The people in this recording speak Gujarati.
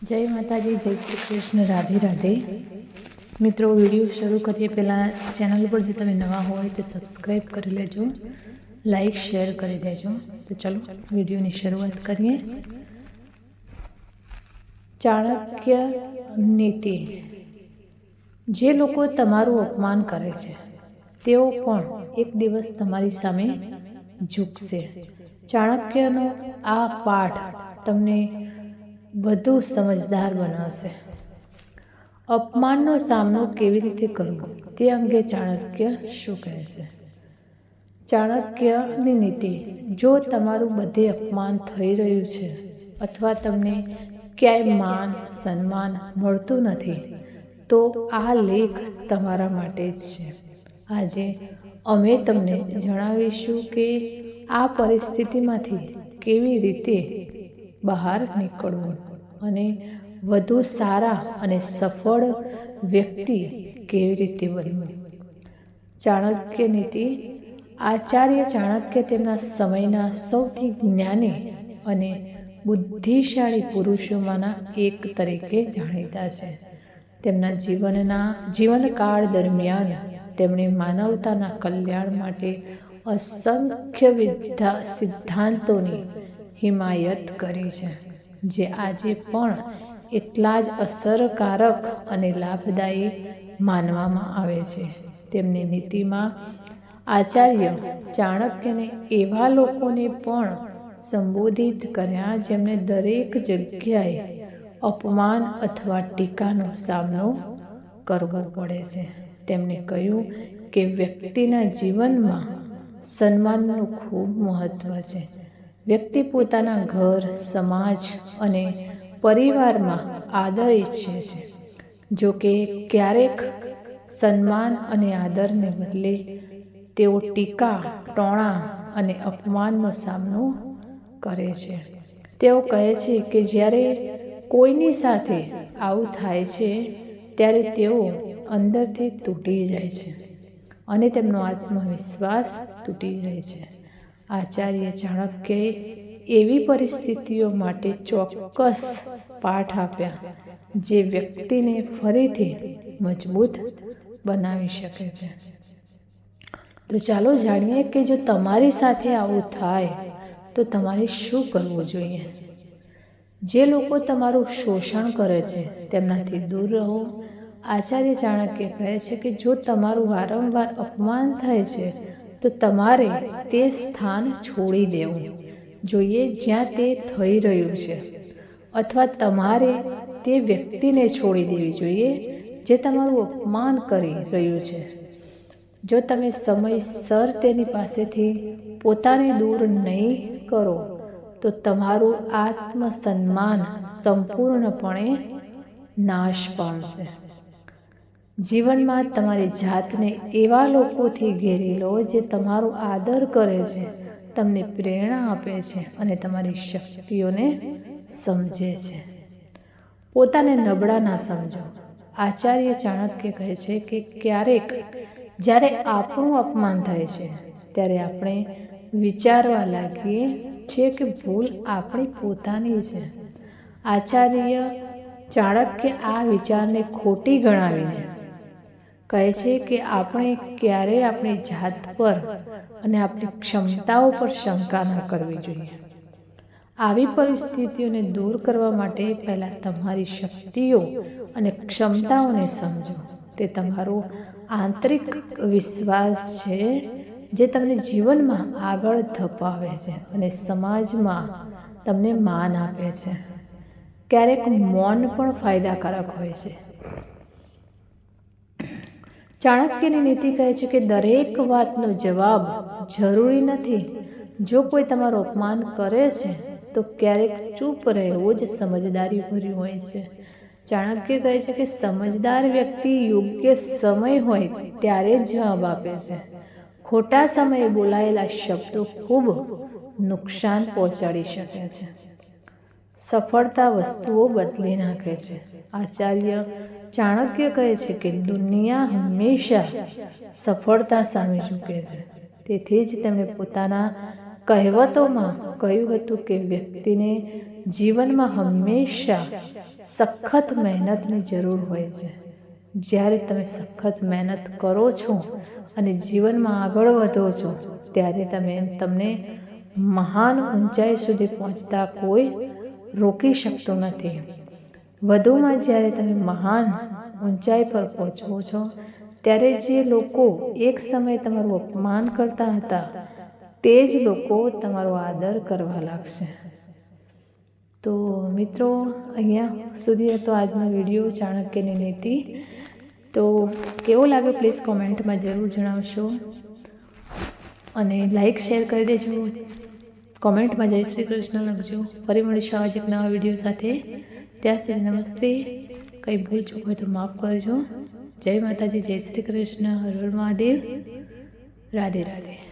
જય માતાજી, જય શ્રી કૃષ્ણ, રાધે રાધે. મિત્રો, વિડીયો શરૂ કરીએ પહેલાં ચેનલ પર જો તમે નવા હોય તો સબસ્ક્રાઈબ કરી લેજો, લાઈક શેર કરી દેજો. તો ચલો વિડીયોની શરૂઆત કરીએ. ચાણક્ય નીતિ. જે લોકો તમારું અપમાન કરે છે તેઓ પણ એક દિવસ તમારી સામે ઝૂકશે. ચાણક્યનો આ પાઠ તમને વધુ સમજદાર બનાવશે. અપમાનનો સામનો કેવી રીતે કરવો તે અંગે ચાણક્ય શું કહે છે? ચાણક્યની નીતિ. જો તમારું બધે અપમાન થઈ રહ્યું છે અથવા તમને ક્યાંય માન સન્માન મળતું નથી તો આ લેખ તમારા માટે જ છે. આજે અમે તમને જણાવીશું કે આ પરિસ્થિતિમાંથી કેવી રીતે બહાર નીકળવું અને વધુ સારા અને સફળ વ્યક્તિ કેવી રીતે બનવું. ચાણક્ય નીતિ. આચાર્ય ચાણક્ય તેમના સમયના સૌથી જ્ઞાની અને બુદ્ધિશાળી પુરુષોમાંના એક તરીકે જાણીતા છે. તેમના જીવનકાળ દરમિયાન તેમણે માનવતાના કલ્યાણ માટે અસંખ્ય સિદ્ધાંતોની હિમાયત કરી છે, જે આજે પણ એટલા જ અસરકારક અને લાભદાયી માનવામાં આવે છે. તેમની નીતિમાં આચાર્ય ચાણક્યને એવા લોકોને પણ સંબોધિત કર્યા જેમને દરેક જગ્યાએ અપમાન અથવા ટીકાનો સામનો કરવો પડે છે. તેમણે કહ્યું કે વ્યક્તિના જીવનમાં સન્માનનું ખૂબ મહત્વ છે. વ્યક્તિ પોતાના ઘર, સમાજ અને પરિવારમાં આદર ઈચ્છે છે. જો કે ક્યારેક સન્માન અને આદરને બદલે તેઓ ટીકા, ટોણા અને અપમાનનો સામનો કરે છે. તેઓ કહે છે કે જ્યારે કોઈની સાથે આવું થાય છે ત્યારે તેઓ અંદરથી તૂટી જાય છે અને તેમનો આત્મવિશ્વાસ તૂટી જાય છે. આચાર્ય ચાણક્યએ એવી પરિસ્થિતિઓ માટે ચોક્કસ પાઠ આપ્યા જે વ્યક્તિને ફરીથી મજબૂત બનાવી શકે છે. તો ચાલો જાણીએ કે જો તમારી સાથે આવું થાય તો તમારે શું કરવું જોઈએ. જે લોકો તમારું શોષણ કરે છે તેમનાથી દૂર રહો. આચાર્ય ચાણક્ય કહે છે કે જો તમારું વારંવાર અપમાન થાય છે તો તમારે તે સ્થાન છોડી દેવું જોઈએ જ્યાં તે થઈ રહ્યું છે, અથવા તમારે તે વ્યક્તિને છોડી દેવી જોઈએ જે તમારું અપમાન કરી રહ્યું છે. જો તમે સમયસર તેની પાસેથી પોતાને દૂર નહીં કરો તો તમારું આત્મસન્માન સંપૂર્ણપણે નાશ પામશે. જીવનમાં તમારી જાતને એવા લોકોથી ઘેરી લો જે તમારો આદર કરે છે, તમને પ્રેરણા આપે છે અને તમારી શક્તિઓને સમજે છે. પોતાને નબળા ના સમજો. આચાર્ય ચાણક્ય કહે છે કે ક્યારેક જ્યારે આપણું અપમાન થાય છે ત્યારે આપણે વિચારવા લાગીએ છીએ કે ભૂલ આપણી પોતાની છે. આચાર્ય ચાણક્ય આ વિચારને ખોટી ગણાવીને કહે છે કે આપણે ક્યારેય આપણી જાત પર અને આપણી ક્ષમતાઓ પર શંકા ન કરવી જોઈએ. આવી પરિસ્થિતિઓને દૂર કરવા માટે પહેલાં તમારી શક્તિઓ અને ક્ષમતાઓને સમજો. તે તમારો આંતરિક વિશ્વાસ છે જે તમને જીવનમાં આગળ ધપાવે છે અને સમાજમાં તમને માન આપે છે. ક્યારેક મૌન પણ ફાયદાકારક હોય છે. ચાણક્યની નીતિ કહે છે કે દરેક વાતનો જવાબ જરૂરી નથી. જો કોઈ તમારું અપમાન કરે છે તો ક્યારેક ચૂપ રહેવું જ સમજદારીભર્યું હોય છે. ચાણક્ય કહે છે કે સમજદાર વ્યક્તિ યોગ્ય સમય હોય ત્યારે જ જવાબ આપે છે. ખોટા સમયે બોલાયેલા શબ્દો ખૂબ નુકસાન પહોંચાડી શકે છે. સફળતા વસ્તુઓ બદલી નાખે છે. આચાર્ય ચાણક્ય કહે છે કે દુનિયા હંમેશા સફળતા સામે ઝૂકે છે. તેથી જ તેમણે પોતાના કહેવતોમાં કહ્યું હતું કે વ્યક્તિને જીવનમાં હંમેશા સખત મહેનતની જરૂર હોય છે. જ્યારે તમે સખત મહેનત કરો છો અને જીવનમાં આગળ વધો છો ત્યારે તમને મહાન ઊંચાઈ સુધી પહોંચતા કોઈ રોકી શકતું નથી. વધુમાં જ્યારે તમે મહાન ઊંચાઈ પર પહોંચો છો ત્યારે જે લોકો એક સમયે તમારું અપમાન કરતા હતા તે જ લોકો તમારો આદર કરવા લાગશે. તો મિત્રો, અહીંયા સુધી હતો આજનો વિડીયો ચાણક્યની નીતિ. તો કેવો લાગ્યો પ્લીઝ કોમેન્ટમાં જરૂર જણાવશો અને લાઈક શેર કરી દેજો. કોમેન્ટમાં જય શ્રી કૃષ્ણ લખજો. ફરી મળીશું આવા જ એક નવા વિડીયો સાથે. ત્યાં સુધી નમસ્તે. કંઈ ભૂલ ચૂક હોય તો માફ કરજો. જય માતાજી, જય શ્રી કૃષ્ણ, હર હર મહાદેવ, રાધે રાધે.